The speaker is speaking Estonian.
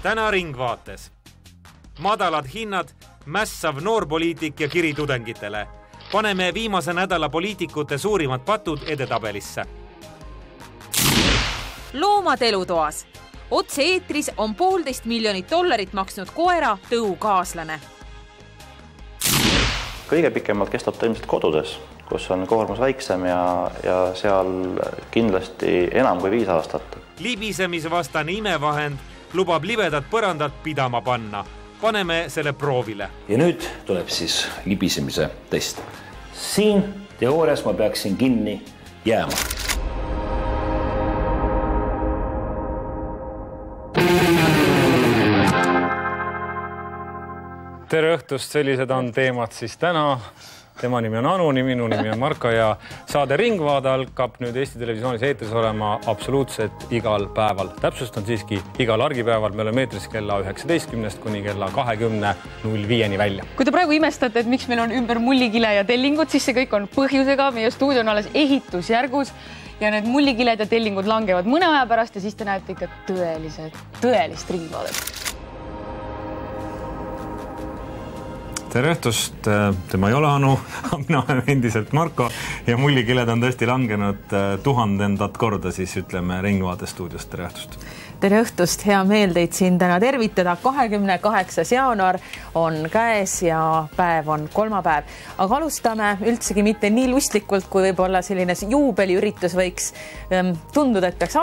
Täna Ringvaates. Madalad hinnad, mässav noorpoliitik ja kiri tudengitele. Paneme viimase nädala poliitikute suurimad patud edetabelisse. Loomad elutoas. Otse eetris on $1,5 miljonit maksnud koera tõukaaslane. Kõige pikemalt kestab ta ilmselt kodudes, kus on koormus väiksem ja seal kindlasti enam kui 5 aastat. Libisemisvastane imevahend lubab libedat põrandat pidama panna. Paneme selle proovile. Ja nüüd tuleb siis libisemise test. Siin teoorias ma peaksin kinni jääma. Tere õhtust, sellised on teemad siis täna. Tema nimi on Anu, minu nimi on Marko ja saade Ringvaade algab nüüd Eesti Televisioonis eetris olema absoluutselt igal päeval. Täpsust on siiski igal argipäeval. Me oleme eetris kella 19 kuni kella 20.05 välja. Kui te praegu imestate, et miks meil on ümber mullikile ja tellingud, siis see kõik on põhjusega. Meie stuudio on alles ehitusjärgus ja need mullikiled ja tellingud langevad mõne aja pärast ja siis te näete ikka tõelist Ringvaadet. Tere õhtust, tema ei ole Anu, mina olen endiselt Marko ja mullikiled on tõesti langenud 1000 korda, siis ütleme Ringvaade stuudiost. Tere õhtust. Tere õhtust, hea meel teid siin täna tervitada. 28. jaanuar on käes ja päev on kolmapäev. Aga alustame üldsegi mitte nii lustlikult, kui võib-olla selline juubeliüritus võiks tunduda, et peaks